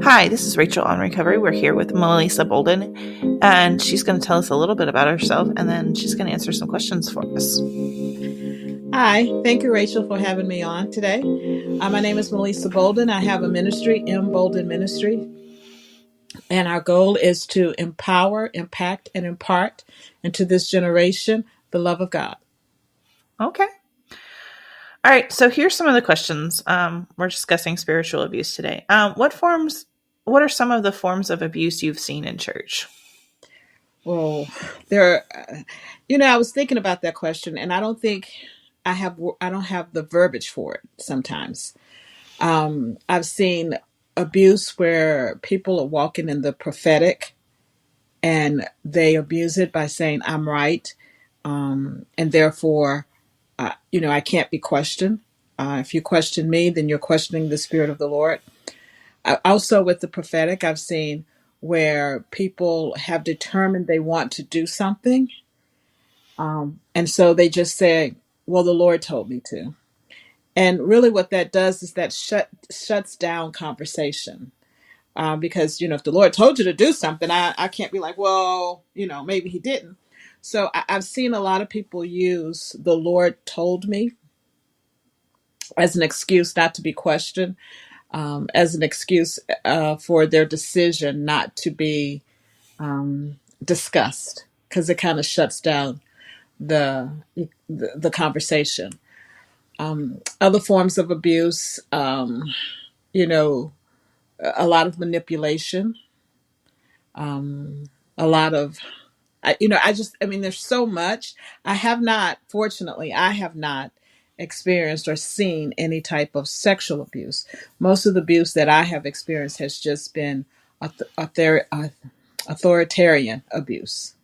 Hi, this is Rachel on Recovery. We're here with Melissa Bolden, and she's going to tell us a little bit about herself, and then she's going to answer some questions for us. Hi, thank you, Rachel, for having me on today. My name is Melissa Bolden. I have a ministry, Bolden Ministry, and our goal is to empower, impact, and impart into this generation the love of God. Okay. All right, so here's some of the questions. We're discussing spiritual abuse today. What are some of the forms of abuse you've seen in church? Well, there, I was thinking about that question, and I don't think I don't have the verbiage for it sometimes. I've seen abuse where people are walking in the prophetic and they abuse it by saying, I'm right. And therefore, I can't be questioned. If you question me, then you're questioning the Spirit of the Lord. Also, with the prophetic, I've seen where people have determined they want to do something. And so they just say, well, the Lord told me to. And really, what that does is that shuts down conversation. Because, if the Lord told you to do something, I can't be like, well, maybe he didn't. So I've seen a lot of people use the Lord told me as an excuse not to be questioned, as an excuse for their decision not to be discussed, because it kind of shuts down the the conversation. Other forms of abuse, you know, a lot of manipulation, a lot of there's so much. Fortunately, I have not experienced or seen any type of sexual abuse. Most of the abuse that I have experienced has just been authoritarian abuse.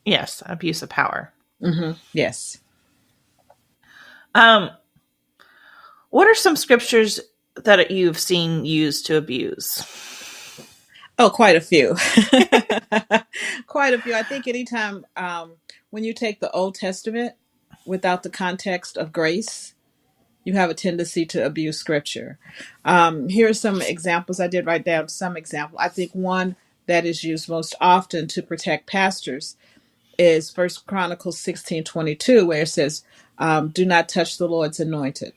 Yes, abuse of power. Yes. Um, what are some scriptures that you've seen used to abuse? Oh, quite a few. Quite a few. I think anytime when you take the Old Testament without the context of grace, you have a tendency to abuse scripture. Here are some examples. I did write down some example. I think one that is used most often to protect pastors is First Chronicles 16:22, where it says, "Do not touch the Lord's anointed."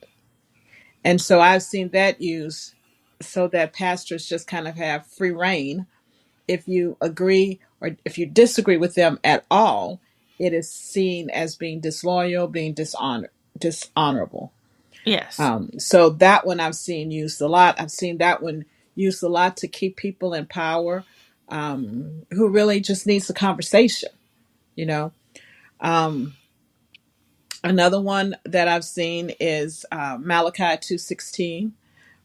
And so I've seen that used so that pastors just kind of have free reign. If you agree or if you disagree with them at all, it is seen as being disloyal, being dishonorable. Yes. So that one I've seen used a lot. I've seen that one used a lot to keep people in power, who really just needs the conversation, you know. Um, Another one that I've seen is Malachi 2:16,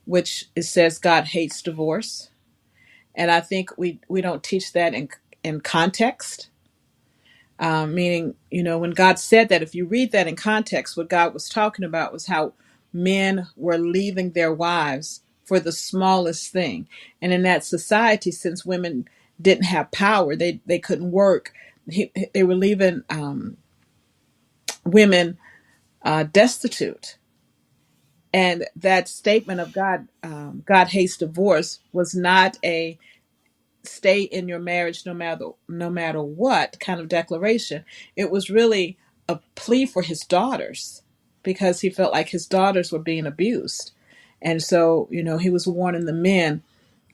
which it says God hates divorce, and I think we don't teach that in context. Meaning, when God said that, if you read that in context, what God was talking about was how men were leaving their wives for the smallest thing. And in that society, since women didn't have power, they couldn't work, they were leaving women destitute. And that statement of God, God hates divorce, was not a stay in your marriage no matter what kind of declaration. It was really a plea for his daughters, because he felt like his daughters were being abused. And so, he was warning the men,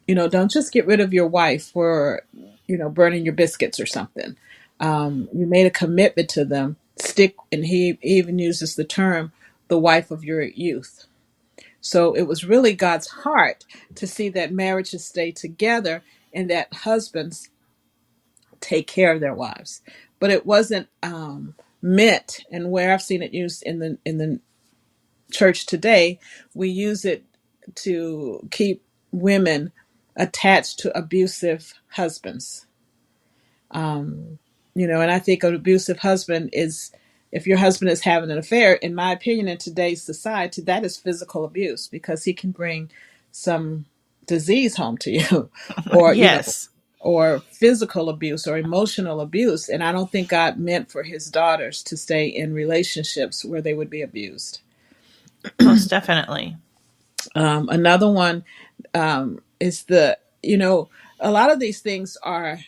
don't just get rid of your wife for, burning your biscuits or something. You made a commitment to them. Stick, and he even uses the term, the wife of your youth. So it was really God's heart to see that marriages stay together and that husbands take care of their wives. But it wasn't meant, and where I've seen it used in the church today, we use it to keep women attached to abusive husbands. And I think an abusive husband is, if your husband is having an affair, in my opinion, in today's society, that is physical abuse, because he can bring some disease home to you, or, Yes. or physical abuse or emotional abuse. And I don't think God meant for his daughters to stay in relationships where they would be abused. Most definitely. Another one It's the, a lot of these things are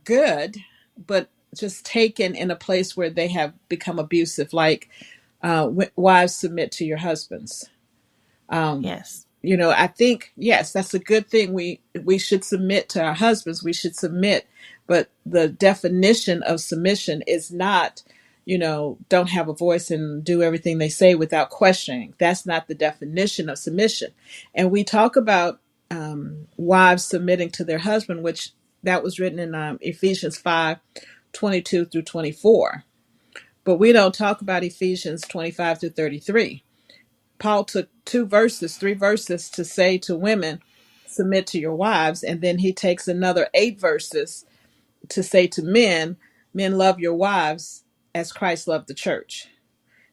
good, but just taken in a place where they have become abusive, like wives submit to your husbands. um, Yes. I think, yes, that's a good thing. We should submit to our husbands. We should submit, but the definition of submission is not, don't have a voice and do everything they say without questioning. That's not the definition of submission. And we talk about wives submitting to their husband, which that was written in Ephesians 5:22 through 24. But we don't talk about Ephesians 25 through 33. Paul took three verses to say to women, submit to your wives. And then he takes another 8 verses to say to men, men, love your wives as Christ loved the church.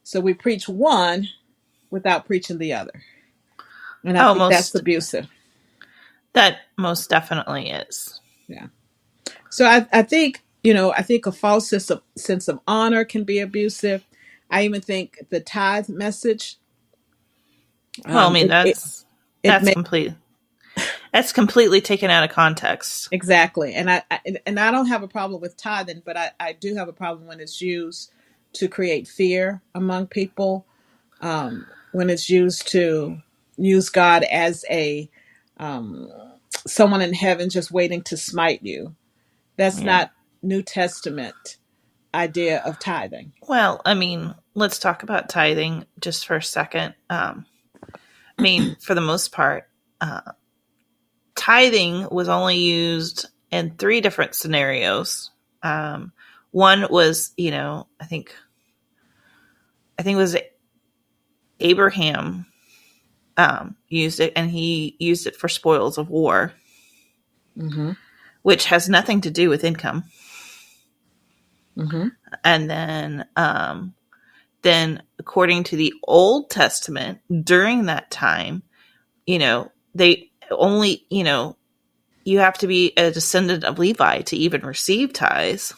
So we preach one without preaching the other. And I Oh, think that's most abusive. that most definitely is. Yeah. So I think, I think a false sense of honor can be abusive. I even think the tithe message, Well, I mean, it, it, that's it that's may. complete. That's completely taken out of context. Exactly. And I don't have a problem with tithing, but I do have a problem when it's used to create fear among people, when it's used to use God as a um, someone in heaven just waiting to smite you. That's Yeah. not New Testament idea of tithing. Well, I mean, let's talk about tithing just for a second. I mean, for the most part, tithing was only used in three different scenarios. Um, One was, I think it was Abraham used it, and he used it for spoils of war, Mm-hmm. which has nothing to do with income. Mm-hmm. And then according to the Old Testament, during that time, they only, you have to be a descendant of Levi to even receive tithes.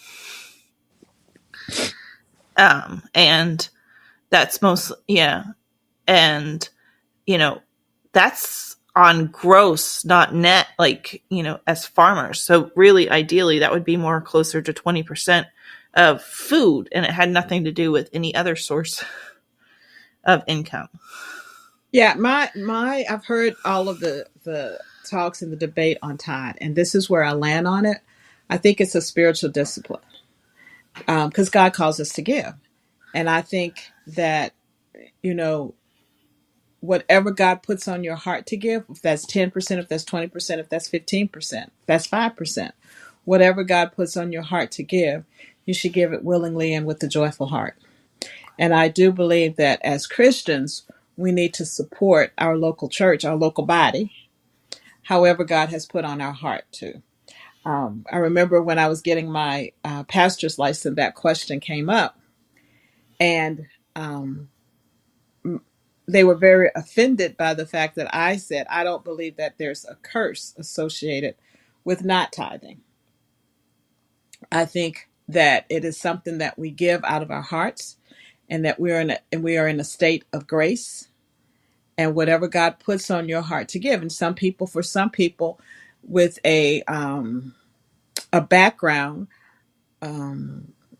And that's most, yeah. And, you know, that's on gross, not net, like, as farmers. So really, ideally, that would be more closer to 20% of food. And it had nothing to do with any other source of income. Yeah, I've heard all of the talks and the debate on tithe, and this is where I land on it. I think it's a spiritual discipline, because God calls us to give. And I think that, you know, whatever God puts on your heart to give, if that's 10%, if that's 20%, if that's 15%, that's 5%, whatever God puts on your heart to give, you should give it willingly and with a joyful heart. And I do believe that as Christians, we need to support our local church, our local body, however God has put on our heart to. I remember when I was getting my pastor's license, that question came up, and um, they were very offended by the fact that I said, I don't believe that there's a curse associated with not tithing. I think that it is something that we give out of our hearts, and that we are in a state of grace, and whatever God puts on your heart to give. And for some people with a background,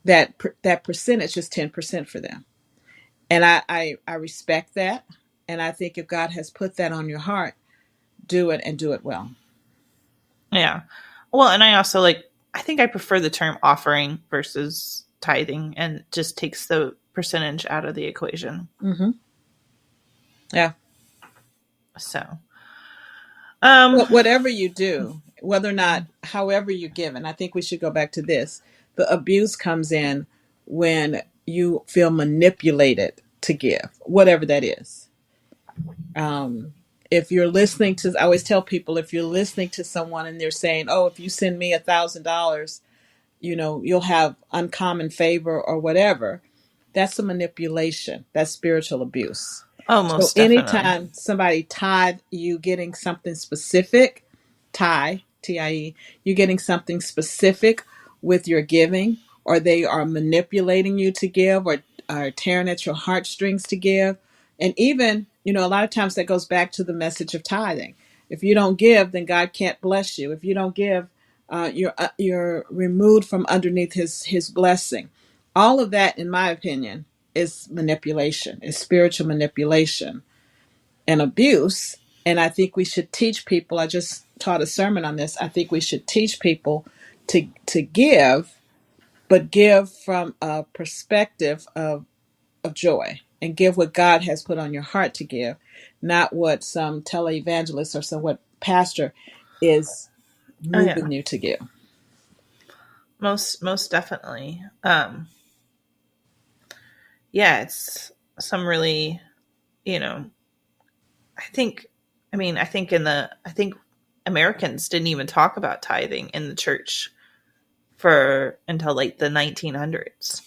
that percentage is 10% for them. And I respect that. And I think if God has put that on your heart, do it and do it well. Yeah. Well, and I think I prefer the term offering versus tithing, and it just takes the percentage out of the equation. Mm-hmm. Yeah. So, um, Whatever you do, whether or not, however you give, and I think we should go back to this. The abuse comes in when you feel manipulated to give, whatever that is. If you're listening to, I always tell people, if you're listening to someone and they're saying, "Oh, if you send me $1,000, you'll have uncommon favor or whatever," that's a manipulation. That's spiritual abuse. oh, So most definitely. anytime somebody tied you getting something specific, tie, you getting something specific with your giving, or they are manipulating you to give, or are tearing at your heartstrings to give. And even, a lot of times that goes back to the message of tithing. If you don't give, then God can't bless you. If you don't give, you're removed from underneath His blessing. All of that, in my opinion, is manipulation, is spiritual manipulation and abuse. And I think we should teach people. I just taught a sermon on this. I think we should teach people to give, but give from a perspective of joy, and give what God has put on your heart to give, not what some televangelist or some what pastor is Oh yeah, moving you to give. most definitely. Yeah, it's some really, you know, I think, I think Americans didn't even talk about tithing in the church for until like the 1900s.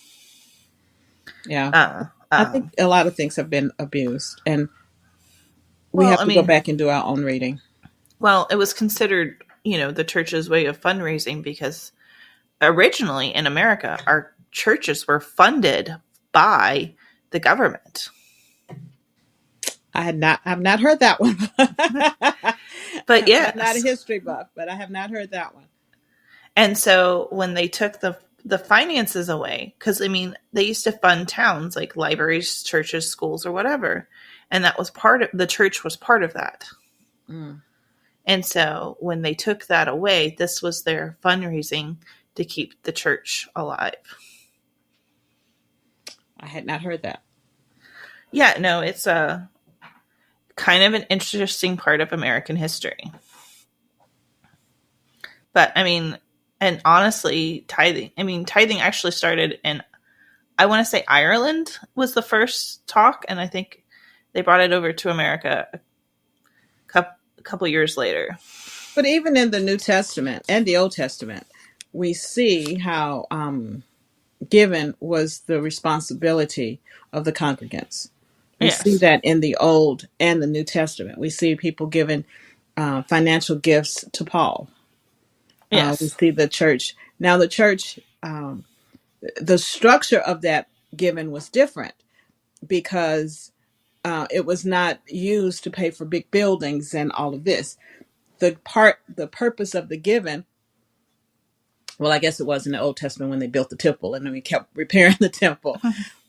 Yeah. Uh, I think um, a lot of things have been abused, and we well, have to go back and do our own reading. it was considered, the church's way of fundraising because originally in America, our churches were funded by the government. I've not heard that one. But I'm not a yes. history buff, but I have not heard that one. And so when they took the finances away, because they used to fund towns like libraries, churches, schools, or whatever, and that was part of the church was part of that. Mm, And so when they took that away, this was their fundraising to keep the church alive. I had not heard that. Yeah, no, it's a kind of an interesting part of American history. But and honestly, tithing actually started in, I want to say Ireland was the first talk, and I think they brought it over to America a couple years later. But even in the New Testament and the Old Testament, we see how given was the responsibility of the congregants. We see Yes. that in the Old and the New Testament. We see people giving financial gifts to Paul. We Yes. see the church. Now, the church, the structure of that giving was different because it was not used to pay for big buildings and all of this. The purpose of the giving, well, I guess it was in the Old Testament when they built the temple and then we kept repairing the temple.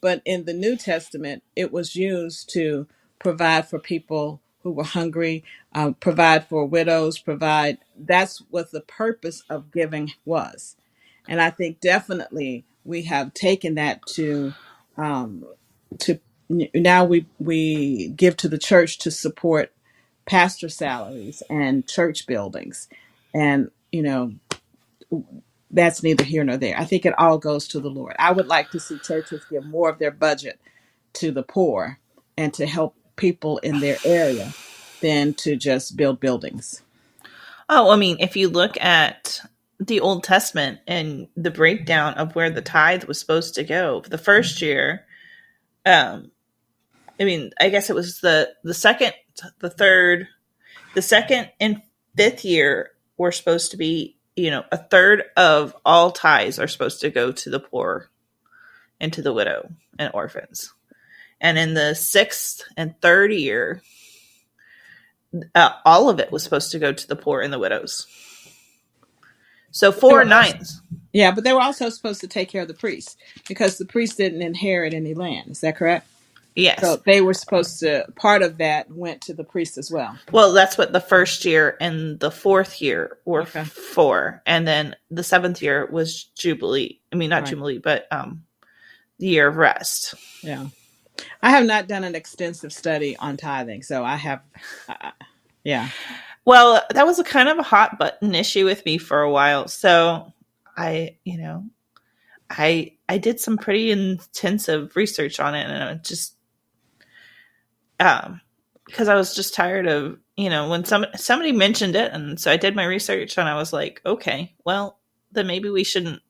But in the New Testament, it was used to provide for people who were hungry, provide for widows, that's what the purpose of giving was. And I think definitely we have taken that um, to now we give to the church to support pastor salaries and church buildings. And, that's neither here nor there. I think it all goes to the Lord. I would like to see churches give more of their budget to the poor and to help people in their area than to just build buildings. Oh, if you look at the Old Testament and the breakdown of where the tithe was supposed to go, the first year, I guess it was the second, the third, the second and fifth year were supposed to be, a third of all tithes are supposed to go to the poor and to the widow and orphans. And in the sixth and third year, all of it was supposed to go to the poor and the widows. So But they were 4/9. Yeah, but they were also supposed to take care of the priests because the priests didn't inherit any land. Is that correct? So Yes. they were supposed to, part of that went to the priests as well. Well, that's what the first year and the fourth year were Okay. for. And then the seventh year was Jubilee. Not Right. Jubilee, but the year of rest. Yeah. I have not done an extensive study on tithing. So I have, yeah. Well, that was a kind of a hot button issue with me for a while. So I did some pretty intensive research on it, and it just because I was just tired of when somebody mentioned it, and so I did my research, and I was like, okay, well then maybe we shouldn't,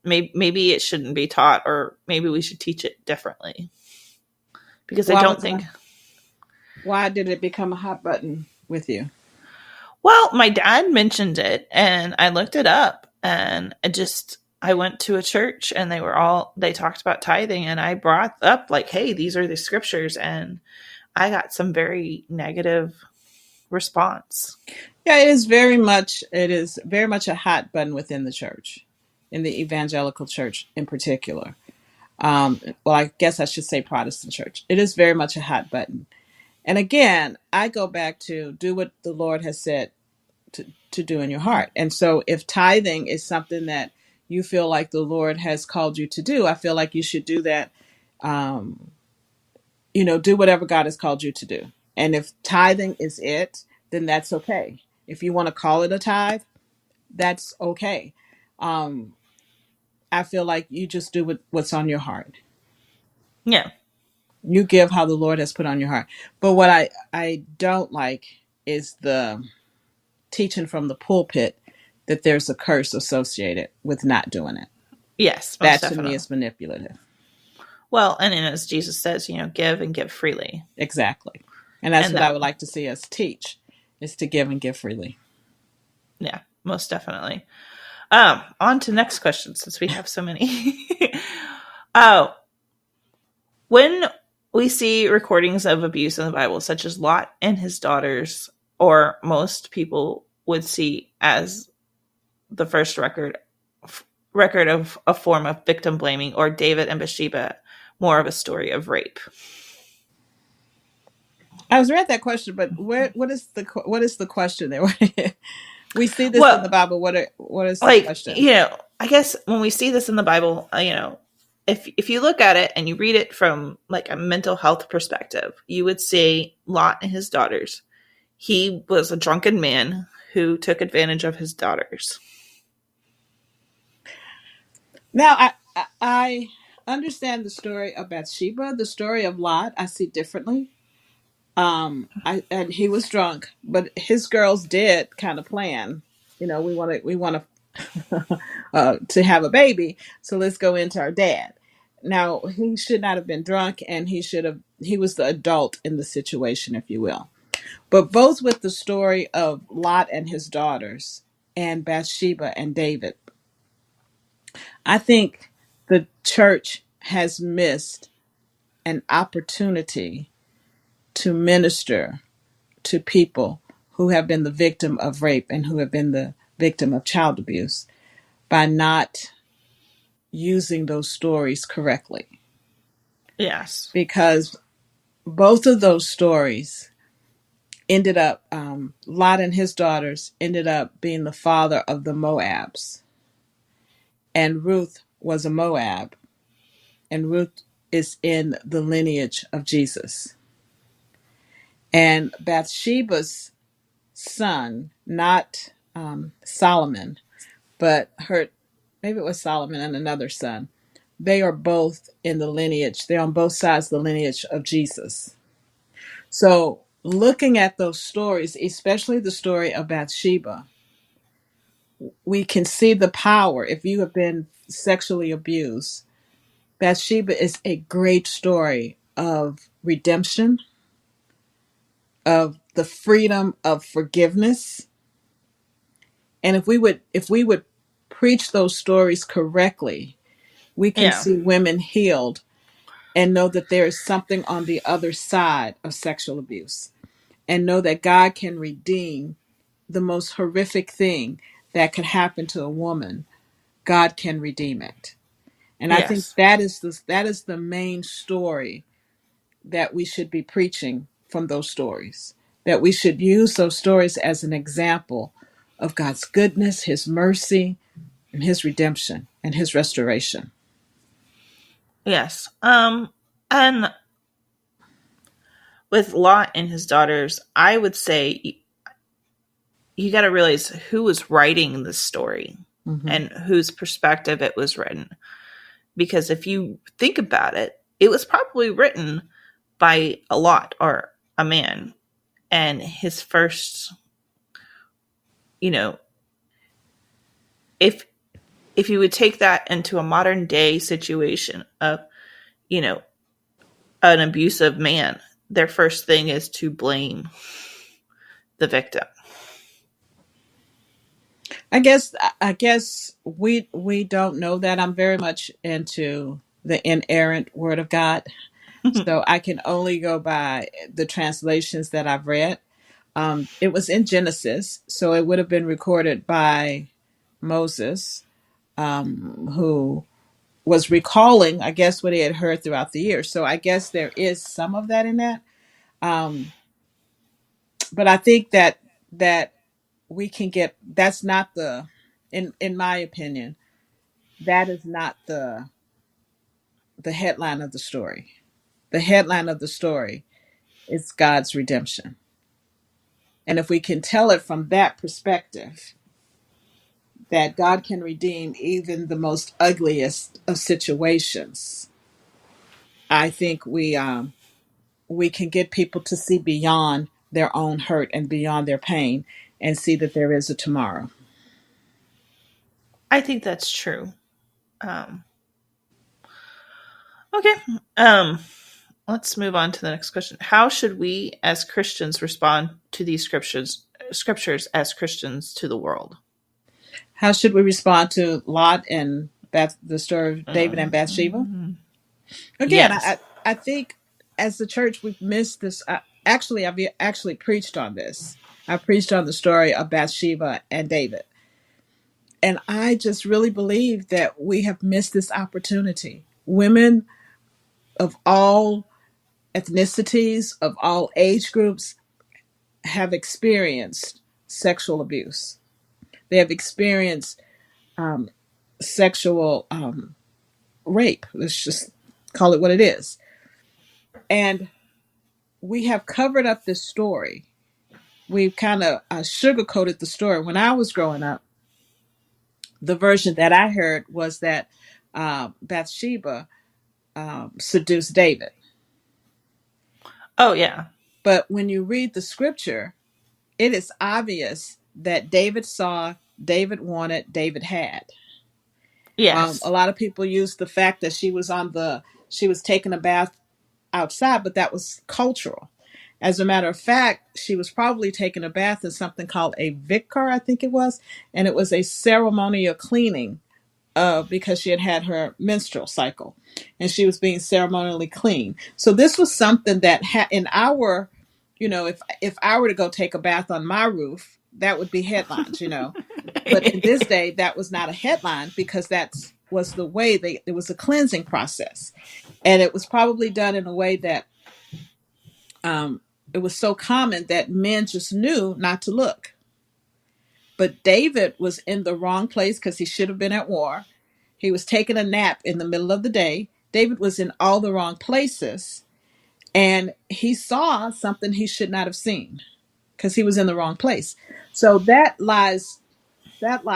maybe it shouldn't be taught, or maybe we should teach it differently, because I don't think. Why did it become a hot button with you? Well, my dad mentioned it, and I looked it up, and I went to a church, and they talked about tithing, and I brought up like, hey, these are the scriptures, and I got some very negative response. Yeah, it is very much a hot button within the church, in the evangelical church in particular. Well, I guess I should say Protestant church. It is very much a hot button. And again, I go back to do what the Lord has said to do in your heart. And so if tithing is something that you feel like the Lord has called you to do, I feel like you should do that. Um, do whatever God has called you to do. And if tithing is it, then that's okay. If you want to call it a tithe, that's okay. Um, I feel like you just do what's on your heart. Yeah. You give how the Lord has put on your heart. But what I don't like is the teaching from the pulpit that there's a curse associated with not doing it. Yes, most That to me definitely. is manipulative. Well, and then as Jesus says, give and give freely. Exactly. And that's And what I that, would like to see us teach, is to give and give freely. yeah, most definitely. On to next question since we have so many. Oh, when we see recordings of abuse in the Bible, such as Lot and his daughters, or most people would see as the first record of a form of victim blaming, or David and Bathsheba, more of a story of rape. I was read that question, but what is the question there? We see this in the Well, Bible. What is the question? I guess when we see this in the Bible, if you look at it and you read it from like a mental health perspective, you would see Lot and his daughters. He was a drunken man who took advantage of his daughters. Now, I understand the story of Bathsheba. The story of Lot, I see differently. And he was drunk, but his girls did kind of plan. We want to have a baby, so let's go into our dad. Now, he should not have been drunk, and he was the adult in the situation, if you will. But both with the story of Lot and his daughters, and Bathsheba and David, I think the church has missed an opportunity to minister to people who have been the victim of rape and who have been the victim of child abuse by not using those stories correctly. Yes. Because both of those stories ended up, Lot and his daughters ended up being the father of the Moabs. And Ruth was a Moab, and Ruth is in the lineage of Jesus. And Bathsheba's son, not Solomon, but maybe it was Solomon and another son. They are both in the lineage. They're on both sides of the lineage of Jesus. So looking at those stories, especially the story of Bathsheba, we can see the power. If you have been sexually abused, Bathsheba is a great story of redemption, of the freedom of forgiveness. And if we would preach those stories correctly, we can Yeah. see women healed and know that there is something on the other side of sexual abuse, and know that God can redeem the most horrific thing that could happen to a woman. God can redeem it. And I think Yes. that is the main story that we should be preaching from those stories. That we should use those stories as an example of God's goodness, his mercy, and his redemption and his restoration. Yes. And with Lot and his daughters, I would say you got to realize who was writing the story Hmm. and whose perspective it was written. Because if you think about it, it was probably written by a Lot, or a man, and his first, you know, if if you would take that into a modern day situation of, you know, an abusive man, their first thing is to blame the victim. I guess we don't know that. I'm very much into the inerrant word of God. So I can only go by the translations that I've read. It was in Genesis, so it would have been recorded by Moses, who was recalling, I guess, what he had heard throughout the years. So I guess there is some of that in that. Um, but I think that we can get, that's not the, in my opinion, that is not the headline of the story. The headline of the story is God's redemption. And if we can tell it from that perspective, that God can redeem even the most ugliest of situations, I think we can get people to see beyond their own hurt and beyond their pain and see that there is a tomorrow. I think that's true. Um, okay. Um, let's move on to the next question. How should we as Christians respond to these scriptures as Christians to the world? How should we respond to Lot and the story of David and Bathsheba? Um, Again, yes. I think as the church we've missed this. Actually, I've actually preached on this. I preached on the story of Bathsheba and David, and I just really believe that we have missed this opportunity. Women of all ethnicities, of all age groups, have experienced sexual abuse. They have experienced um, sexual rape. Let's just call it what it is. And we have covered up this story. We've kind of sugarcoated the story. When I was growing up, the version that I heard was that Bathsheba seduced David. Oh, yeah. But when you read the scripture, it is obvious that David saw, David wanted, David had. A Yes. lot of people use the fact that she was taking a bath outside, but that was cultural. As a matter of fact, she was probably taking a bath in something called a vikar, I think it was, and it was a ceremonial cleaning because she had had her menstrual cycle, and she was being ceremonially clean. So this was something that in our, if I were to go take a bath on my roof, that would be headlines. But in this day, that was not a headline because that's was the way there was a cleansing process, and it was probably done in a way that um, it was so common that men just knew not to look. But David was in the wrong place because he should have been at war. He was taking a nap in the middle of the day. David was in all the wrong places, and he saw something he should not have seen because he was in the wrong place. So that lies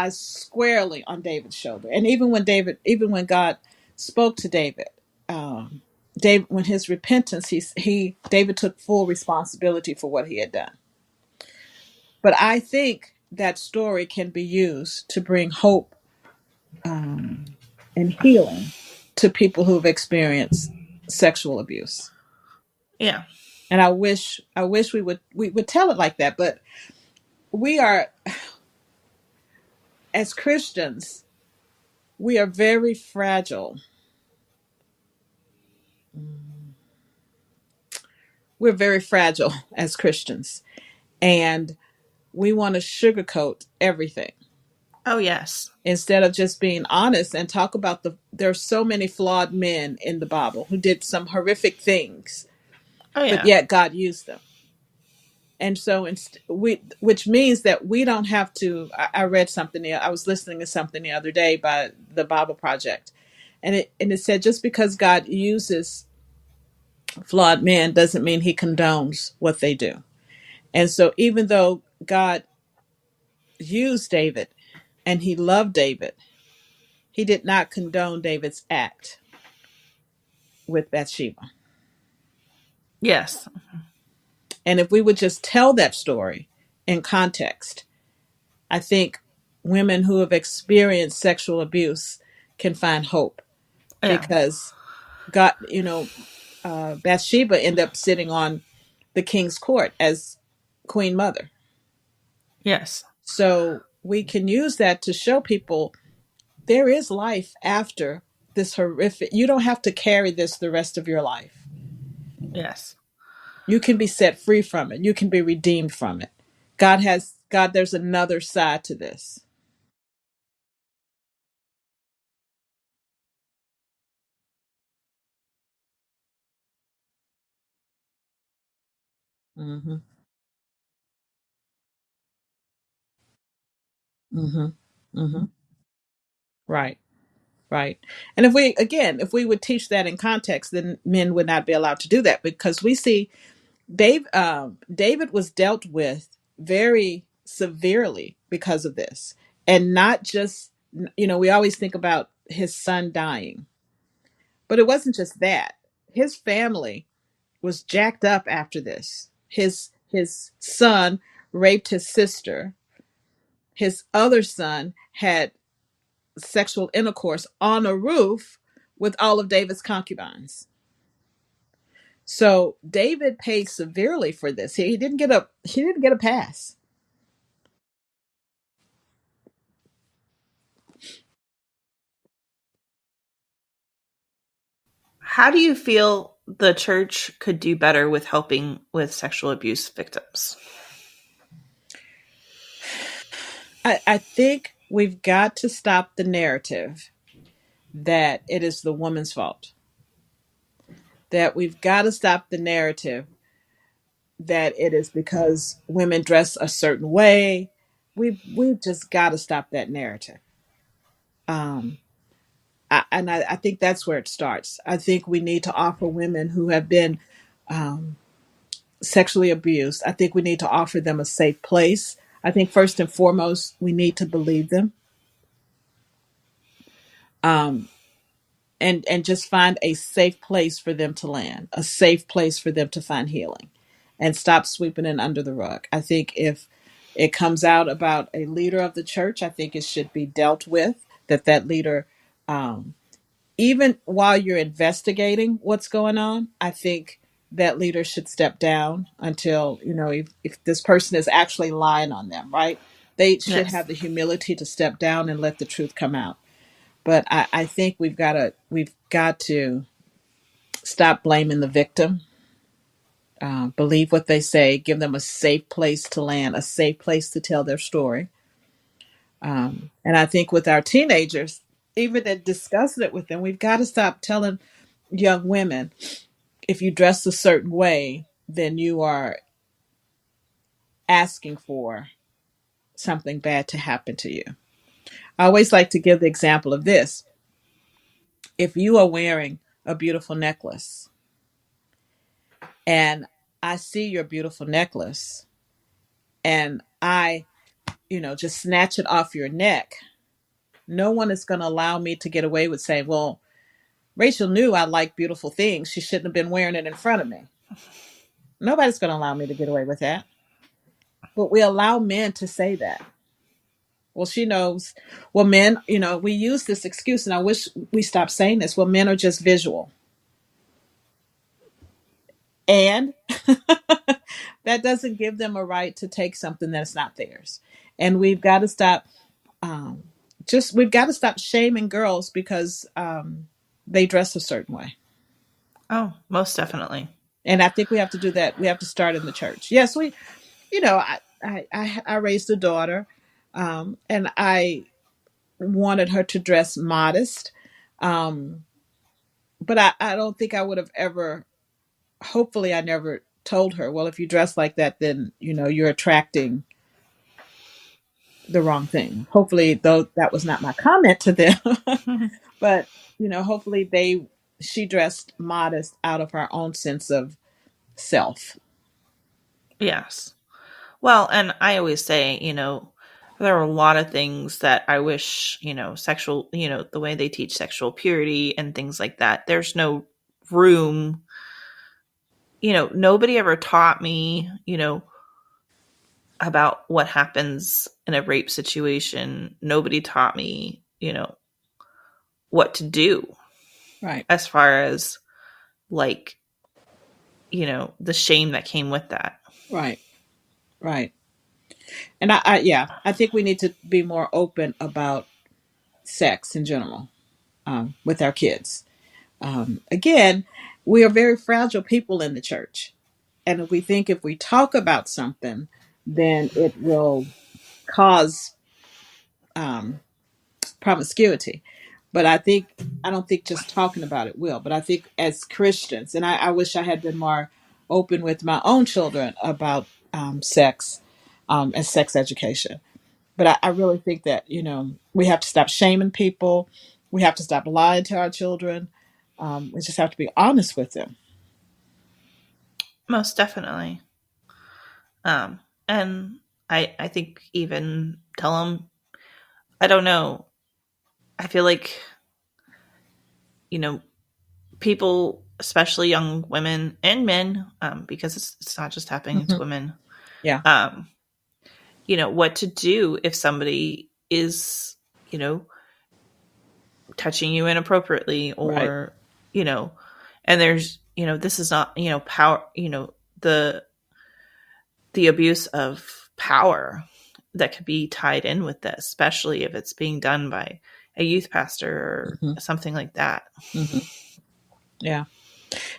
squarely on David's shoulder. And even when God spoke to David, um, David, when his repentance, David took full responsibility for what he had done. But I think that story can be used to bring hope and healing to people who've experienced sexual abuse. Yeah. And I wish we would tell it like that. But we are, as Christians, we are very fragile. We're very fragile as Christians, and we want to sugarcoat everything Oh, yes. instead of just being honest and talk about there's so many flawed men in the Bible who did some horrific things, Oh, but yeah. yet God used them. And so which means that we don't have to. I read something. I was listening to something the other day by the Bible Project, and it said just because God uses flawed men doesn't mean He condones what they do. And so even though God used David and He loved David, He did not condone David's act with Bathsheba. Yes. And if we would just tell that story in context, I think women who have experienced sexual abuse can find hope Yeah. because God, Bathsheba ended up sitting on the king's court as queen mother. Yes. So we can use that to show people there is life after this horrific. You don't have to carry this the rest of your life. Yes. You can be set free from it. You can be redeemed from it. God, there's another side to this. Hmm. Hmm. Hmm. Right. Right. And if we would teach that in context, then men would not be allowed to do that, because we see David was dealt with very severely because of this. And not just, we always think about his son dying, but it wasn't just that. His family was jacked up after this. His son raped his sister. His other son had sexual intercourse on a roof with all of David's concubines. So David paid severely for this. He didn't get a pass. How do you feel the church could do better with helping with sexual abuse victims? I think we've got to stop the narrative that it is the woman's fault. That we've got to stop the narrative that it is because women dress a certain way. We've just got to stop that narrative. Um, I think that's where it starts. I think we need to offer women who have been um, sexually abused. I think we need to offer them a safe place. I think first and foremost, we need to believe them. Um, and just find a safe place for them to land, a safe place for them to find healing, and stop sweeping it under the rug. I think if it comes out about a leader of the church, I think it should be dealt with. That leader, um, even while you're investigating what's going on, I think that leader should step down until, if this person is actually lying on them, right? They should Yes. have the humility to step down and let the truth come out. But I think we've got to stop blaming the victim. Believe what they say. Give them a safe place to land, a safe place to tell their story. And I think with our teenagers, even in discussing it with them, we've got to stop telling young women, if you dress a certain way, then you are asking for something bad to happen to you. I always like to give the example of this. If you are wearing a beautiful necklace and I see your beautiful necklace and I, just snatch it off your neck, no one is going to allow me to get away with saying, well, Rachel knew I like beautiful things. She shouldn't have been wearing it in front of me. Nobody's going to allow me to get away with that. But we allow men to say that. Well, she knows. Well, men, we use this excuse, and I wish we stopped saying this. Well, men are just visual. And that doesn't give them a right to take something that's not theirs. And we've got to stop, um, we've got to stop shaming girls because they dress a certain way. Oh, most definitely. And I think we have to do that. We have to start in the church. Yes, I raised a daughter, and I wanted her to dress modest. Um, but I don't think I would have ever, hopefully, I never told her, well, if you dress like that, then, you're attracting the wrong thing. Hopefully, though, that was not my comment to them. But, hopefully, she dressed modest out of her own sense of self. Yes. Well, and I always say, there are a lot of things that I wish, sexual, the way they teach sexual purity and things like that. There's no room, nobody ever taught me, about what happens in a rape situation. Nobody taught me, what to do Right, as far as like, the shame that came with that. right, right. And yeah, I think we need to be more open about sex in general, with our kids. Again, we are very fragile people in the church. And if we think if we talk about something, then it will cause promiscuity. But I don't think just talking about it will. But I think as Christians, and I wish I had been more open with my own children about sex and sex education. But I really think that, we have to stop shaming people. We have to stop lying to our children. We just have to be honest with them. Most definitely. And I think even tell them, I don't know. I feel like, people, especially young women and men, because it's not just happening to women. Yeah. What to do if somebody is, touching you inappropriately, or, Right. And there's, this is not, power, the abuse of power that could be tied in with this, especially if it's being done by a youth pastor or something like that. Mm-hmm. Yeah.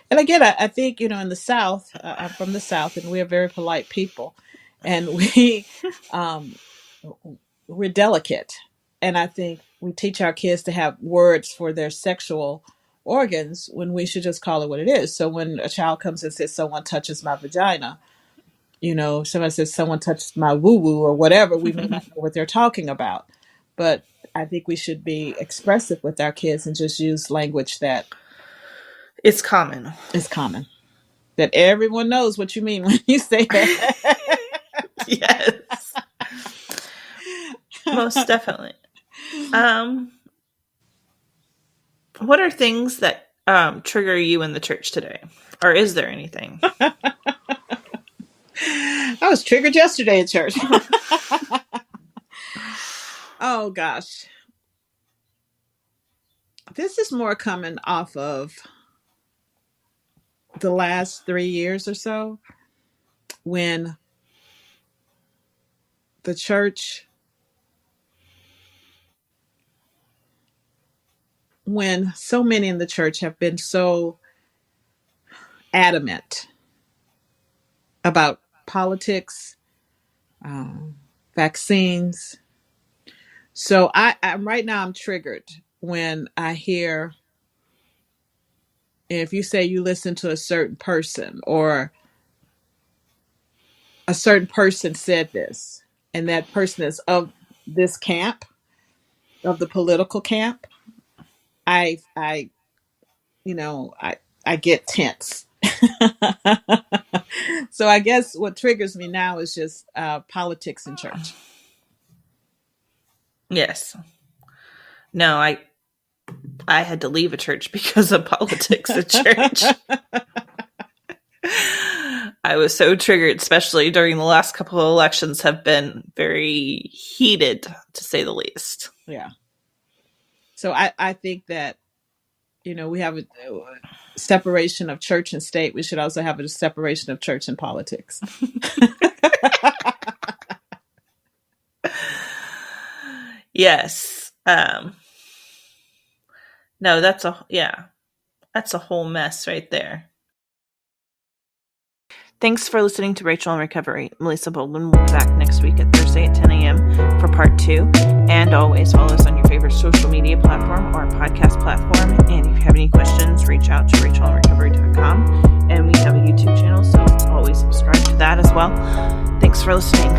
And again, I think, in the South, I'm from the South, and we are very polite people, and um, we're delicate. And I think we teach our kids to have words for their sexual organs when we should just call it what it is. So when a child comes and says, someone touches my vagina, someone says, someone touches my woo woo or whatever, we may not know what they're talking about. But I think we should be expressive with our kids and just use language that It's common. is common. That everyone knows what you mean when you say that. Yes. Most definitely. What are things that trigger you in the church today? Or is there anything? I was triggered yesterday at church. Oh, gosh. This is more coming off of the last 3 years or so, when the church, when so many in the church have been so adamant about politics, vaccines. So I'm right now, I'm triggered when I hear, if you say you listen to a certain person, or a certain person said this, and that person is of this camp, of the political camp, I I get tense. So I guess what triggers me now is just politics in church. Yes. No, I had to leave a church because of politics at church. I was so triggered, especially during the last couple of elections, have been very heated, to say the least. Yeah. So I think that, we have a separation of church and state. We should also have a separation of church and politics. Yes. No, that's a whole mess right there. Thanks for listening to Rachel in Recovery. Melissa Bolden will be back next week at Thursday at 10 a.m. for part 2. And always follow us on your favorite social media platform or podcast platform. And if you have any questions, reach out to rachelinrecovery.com. And we have a YouTube channel, so always subscribe to that as well. Thanks for listening.